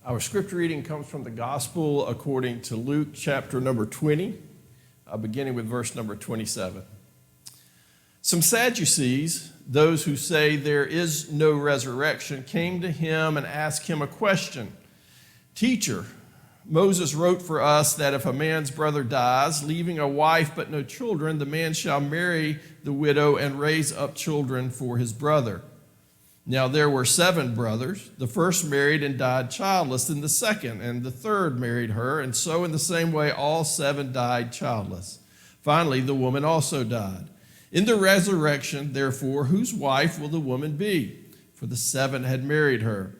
Our scripture reading comes from the Gospel according to Luke chapter number 20, beginning with verse number 27. Some Sadducees, those who say there is no resurrection, came to him and asked him a question. Teacher, Moses wrote for us that if a man's brother dies, leaving a wife but no children, the man shall marry the widow and raise up children for his brother. Now there were 7 brothers. The first married and died childless, and the second and the third married her, and so in the same way all 7 died childless. Finally, the woman also died. In the resurrection, therefore, whose wife will the woman be? For the 7 had married her.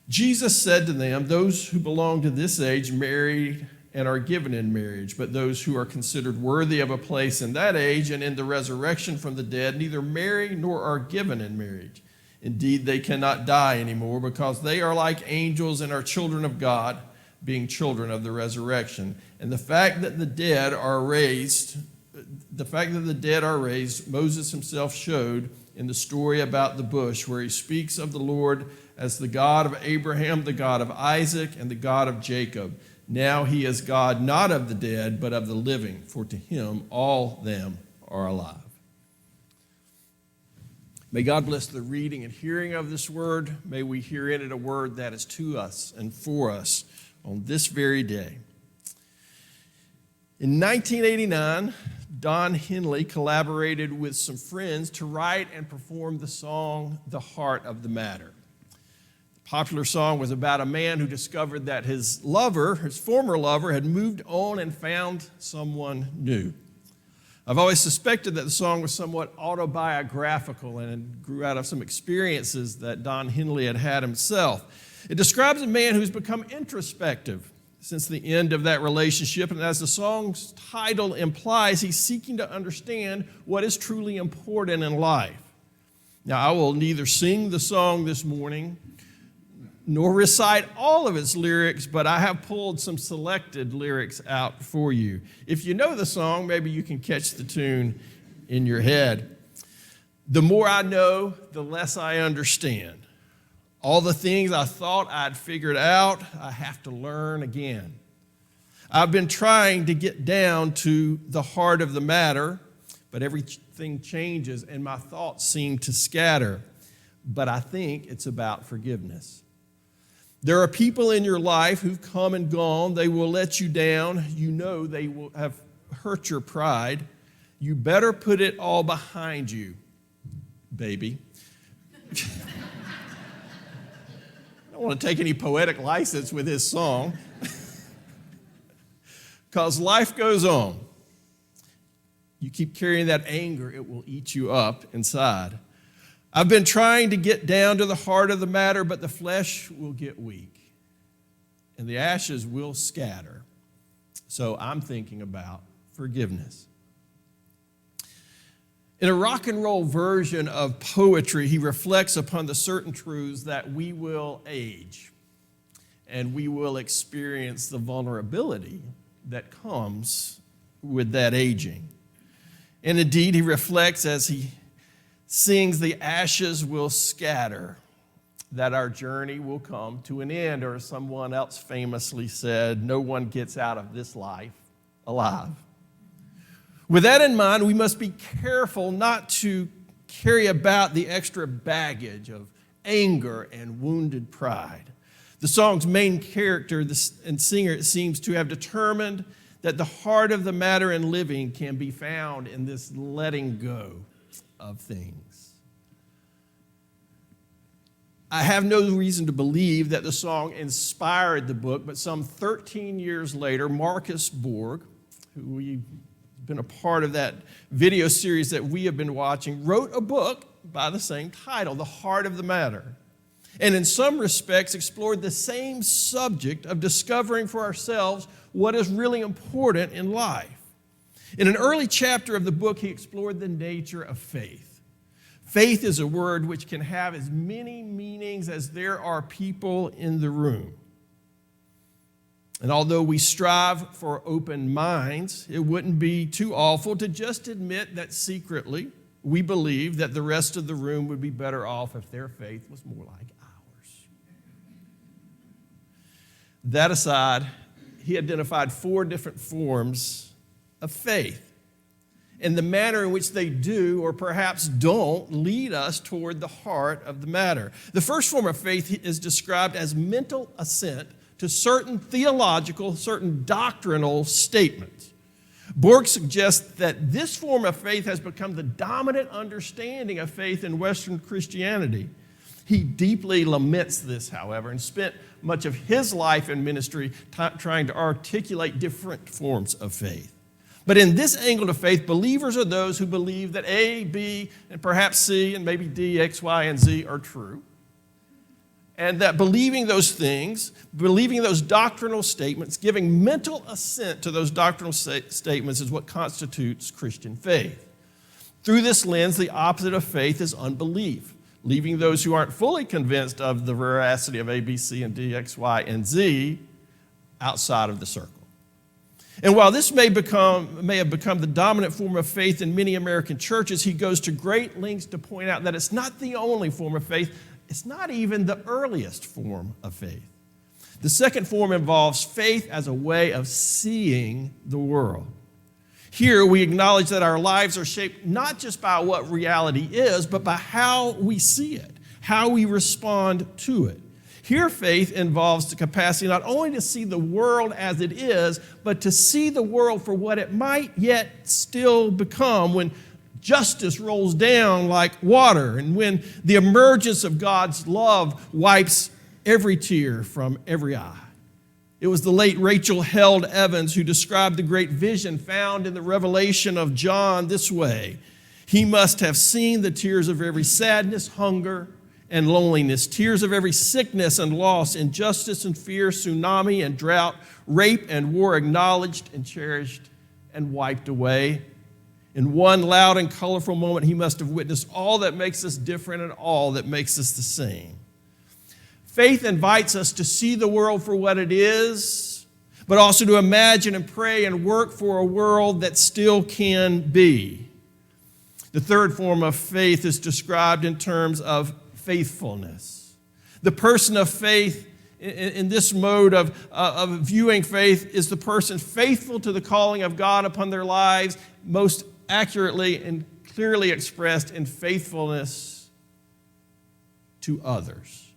Jesus said to them, those who belong to this age marry and are given in marriage, but those who are considered worthy of a place in that age and in the resurrection from the dead neither marry nor are given in marriage. Indeed, they cannot die anymore because they are like angels and are children of God, being children of the resurrection. And the fact that the dead are raised, Moses himself showed in the story about the bush, where he speaks of the Lord as the God of Abraham, the God of Isaac, and the God of Jacob. Now he is God not of the dead, but of the living, for to him all them are alive. May God bless the reading and hearing of this word. May we hear in it a word that is to us and for us on this very day. In 1989, Don Henley collaborated with some friends to write and perform the song, The Heart of the Matter. The popular song was about a man who discovered that his former lover, had moved on and found someone new. I've always suspected that the song was somewhat autobiographical and grew out of some experiences that Don Henley had had himself. It describes a man who's become introspective since the end of that relationship, and as the song's title implies, he's seeking to understand what is truly important in life. Now, I will neither sing the song this morning nor recite all of its lyrics, but I have pulled some selected lyrics out for you. If you know the song, maybe you can catch the tune in your head. The more I know, the less I understand. All the things I thought I'd figured out, I have to learn again. I've been trying to get down to the heart of the matter, but everything changes and my thoughts seem to scatter. But I think it's about forgiveness. There are people in your life who've come and gone. They will let you down. You know they will have hurt your pride. You better put it all behind you, baby. I don't want to take any poetic license with his song. Because life goes on. You keep carrying that anger, it will eat you up inside. I've been trying to get down to the heart of the matter, but the flesh will get weak, and the ashes will scatter. So I'm thinking about forgiveness. In a rock and roll version of poetry, he reflects upon the certain truths that we will age, and we will experience the vulnerability that comes with that aging. And indeed, he reflects as he sings, the ashes will scatter, that our journey will come to an end. Or as someone else famously said, no one gets out of this life alive. With that in mind, we must be careful not to carry about the extra baggage of anger and wounded pride. The song's main character and singer seems to have determined that the heart of the matter in living can be found in this letting go of things. I have no reason to believe that the song inspired the book, but some 13 years later, Marcus Borg, who we've been a part of that video series that we have been watching, wrote a book by the same title, The Heart of the Matter, and in some respects explored the same subject of discovering for ourselves what is really important in life. In an early chapter of the book, he explored the nature of faith. Faith is a word which can have as many meanings as there are people in the room. And although we strive for open minds, it wouldn't be too awful to just admit that secretly we believe that the rest of the room would be better off if their faith was more like ours. That aside, he identified 4 different forms of faith. And the manner in which they do or perhaps don't lead us toward the heart of the matter. The first form of faith is described as mental assent to certain theological, certain doctrinal statements. Borg suggests that this form of faith has become the dominant understanding of faith in Western Christianity. He deeply laments this, however, and spent much of his life and ministry trying to articulate different forms of faith. But in this angle of faith, believers are those who believe that A, B, and perhaps C, and maybe D, X, Y, and Z are true. And that believing those things, believing those doctrinal statements, giving mental assent to those doctrinal statements is what constitutes Christian faith. Through this lens, the opposite of faith is unbelief, leaving those who aren't fully convinced of the veracity of A, B, C, and D, X, Y, and Z outside of the circle. And while this may have become the dominant form of faith in many American churches, he goes to great lengths to point out that it's not the only form of faith. It's not even the earliest form of faith. The second form involves faith as a way of seeing the world. Here we acknowledge that our lives are shaped not just by what reality is, but by how we see it, how we respond to it. Here, faith involves the capacity not only to see the world as it is, but to see the world for what it might yet still become when justice rolls down like water and when the emergence of God's love wipes every tear from every eye. It was the late Rachel Held Evans who described the great vision found in the Revelation of John this way. He must have seen the tears of every sadness, hunger, and loneliness, tears of every sickness and loss, injustice and fear, tsunami and drought, rape and war acknowledged and cherished and wiped away. In one loud and colorful moment, he must have witnessed all that makes us different and all that makes us the same. Faith invites us to see the world for what it is, but also to imagine and pray and work for a world that still can be. The third form of faith is described in terms of faithfulness. The person of faith in this mode of viewing faith is the person faithful to the calling of God upon their lives, most accurately and clearly expressed in faithfulness to others.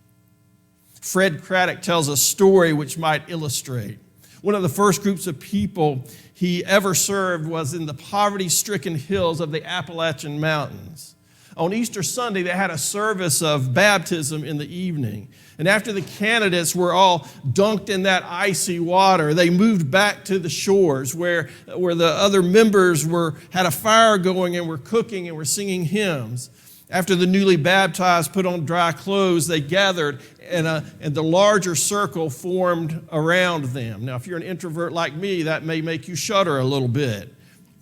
Fred Craddock tells a story which might illustrate. One of the first groups of people he ever served was in the poverty-stricken hills of the Appalachian Mountains. On Easter Sunday, they had a service of baptism in the evening. And after the candidates were all dunked in that icy water, they moved back to the shores where the other members had a fire going and were cooking and were singing hymns. After the newly baptized put on dry clothes, they gathered and the larger circle formed around them. Now, if you're an introvert like me, that may make you shudder a little bit,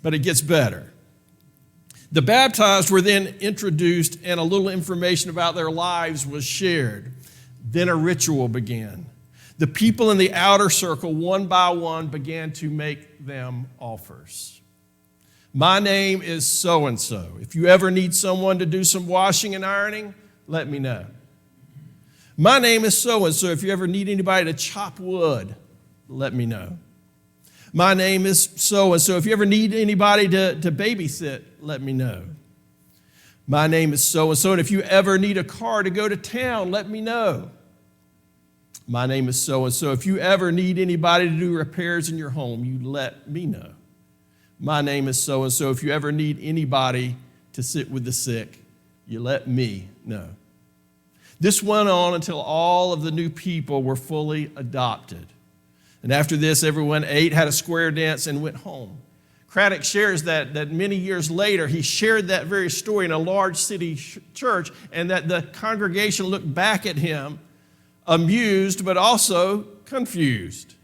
but it gets better. The baptized were then introduced and a little information about their lives was shared. Then a ritual began. The people in the outer circle, one by one, began to make them offers. My name is so-and-so. If you ever need someone to do some washing and ironing, let me know. My name is so-and-so. If you ever need anybody to chop wood, let me know. My name is so-and-so. If you ever need anybody to babysit, let me know. My name is so-and-so. And if you ever need a car to go to town, let me know. My name is so-and-so. If you ever need anybody to do repairs in your home, you let me know. My name is so-and-so. If you ever need anybody to sit with the sick, you let me know. This went on until all of the new people were fully adopted. And after this, everyone ate, had a square dance, and went home. Craddock shares that many years later, he shared that very story in a large city church, and that the congregation looked back at him, amused, but also confused.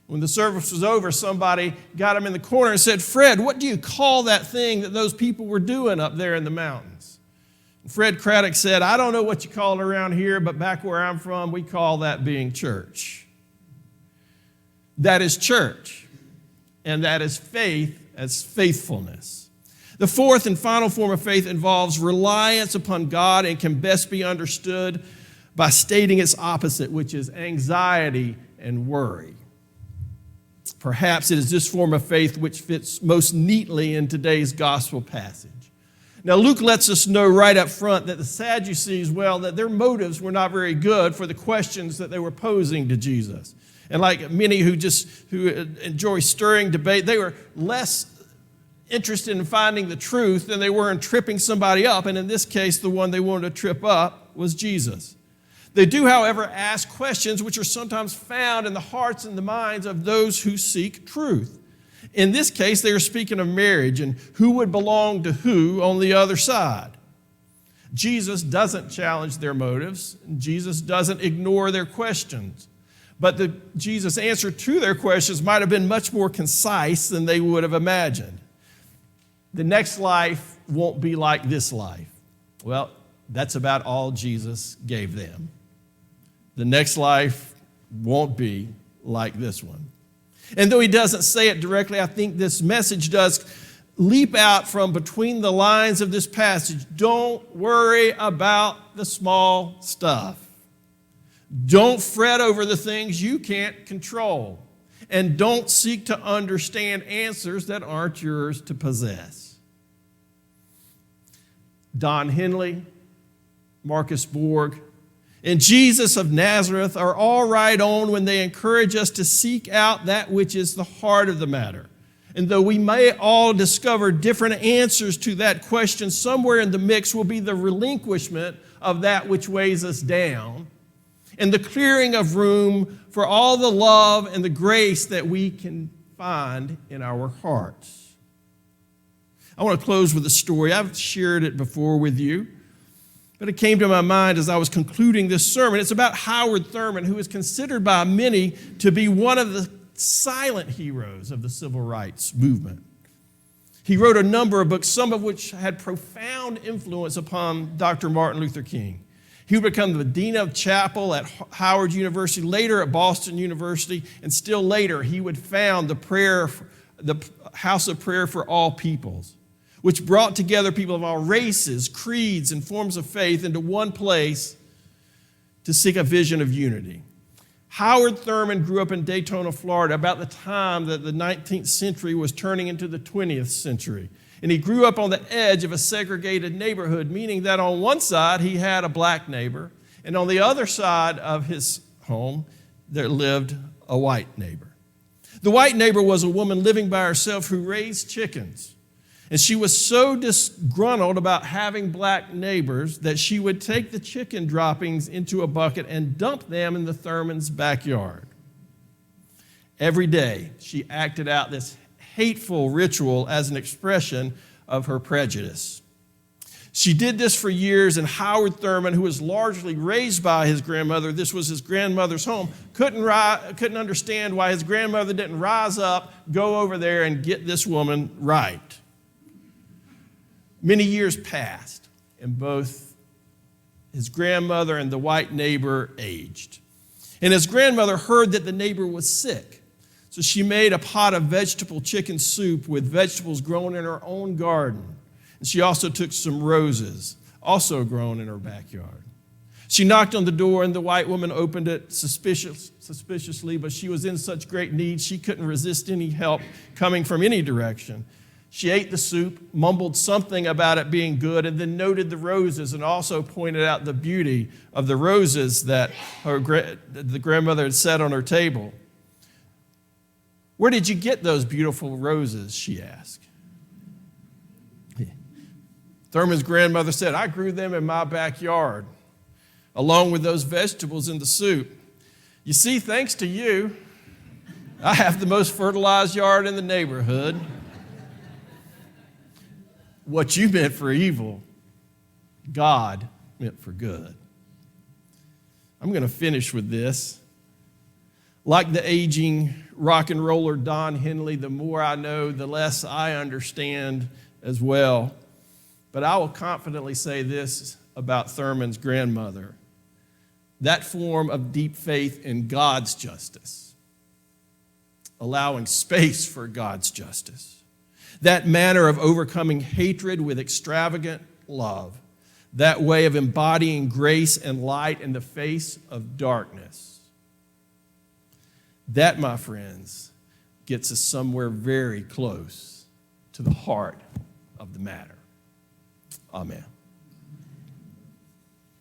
When the service was over, somebody got him in the corner and said, "Fred, what do you call that thing that those people were doing up there in the mountains?" And Fred Craddock said, "I don't know what you call it around here, but back where I'm from, we call that being church." That is church, and that is faith as faithfulness. The fourth and final form of faith involves reliance upon God and can best be understood by stating its opposite, which is anxiety and worry. Perhaps it is this form of faith which fits most neatly in today's gospel passage. Now, Luke lets us know right up front that the Sadducees, that their motives were not very good for the questions that they were posing to Jesus. And like many who enjoy stirring debate, they were less interested in finding the truth than they were in tripping somebody up. And in this case, the one they wanted to trip up was Jesus. They do, however, ask questions which are sometimes found in the hearts and the minds of those who seek truth. In this case, they are speaking of marriage and who would belong to who on the other side. Jesus doesn't challenge their motives. Jesus doesn't ignore their questions. But Jesus' answer to their questions might have been much more concise than they would have imagined. The next life won't be like this life. Well, that's about all Jesus gave them. The next life won't be like this one. And though he doesn't say it directly, I think this message does leap out from between the lines of this passage. Don't worry about the small stuff. Don't fret over the things you can't control. And don't seek to understand answers that aren't yours to possess. Don Henley, Marcus Borg, and Jesus of Nazareth are all right on when they encourage us to seek out that which is the heart of the matter. And though we may all discover different answers to that question, somewhere in the mix will be the relinquishment of that which weighs us down and the clearing of room for all the love and the grace that we can find in our hearts. I want to close with a story. I've shared it before with you, but it came to my mind as I was concluding this sermon. It's about Howard Thurman, who is considered by many to be one of the silent heroes of the civil rights movement. He wrote a number of books, some of which had profound influence upon Dr. Martin Luther King. He would become the dean of chapel at Howard University, later at Boston University, and still later he would found the House of Prayer for All Peoples, which brought together people of all races, creeds, and forms of faith into one place to seek a vision of unity. Howard Thurman grew up in Daytona, Florida, about the time that the 19th century was turning into the 20th century. And he grew up on the edge of a segregated neighborhood, meaning that on one side he had a black neighbor, and on the other side of his home there lived a white neighbor. The white neighbor was a woman living by herself who raised chickens. And she was so disgruntled about having black neighbors that she would take the chicken droppings into a bucket and dump them in the Thurmans' backyard. Every day, she acted out this hateful ritual as an expression of her prejudice. She did this for years, and Howard Thurman, who was largely raised by his grandmother, this was his grandmother's home, couldn't understand why his grandmother didn't rise up, go over there, and get this woman right. Many years passed, and both his grandmother and the white neighbor aged. And his grandmother heard that the neighbor was sick, so she made a pot of vegetable chicken soup with vegetables grown in her own garden. And she also took some roses, also grown in her backyard. She knocked on the door, and the white woman opened it suspiciously, but she was in such great need she couldn't resist any help coming from any direction. She ate the soup, mumbled something about it being good, and then noted the roses and also pointed out the beauty of the roses that the grandmother had set on her table. "Where did you get those beautiful roses?" she asked. Thurman's grandmother said, "I grew them in my backyard, along with those vegetables in the soup. You see, thanks to you, I have the most fertilized yard in the neighborhood. What you meant for evil, God meant for good." I'm going to finish with this. Like the aging rock and roller Don Henley, the more I know, the less I understand as well. But I will confidently say this about Thurman's grandmother. That form of deep faith in God's justice, allowing space for God's justice, that manner of overcoming hatred with extravagant love, that way of embodying grace and light in the face of darkness. That, my friends, gets us somewhere very close to the heart of the matter. Amen.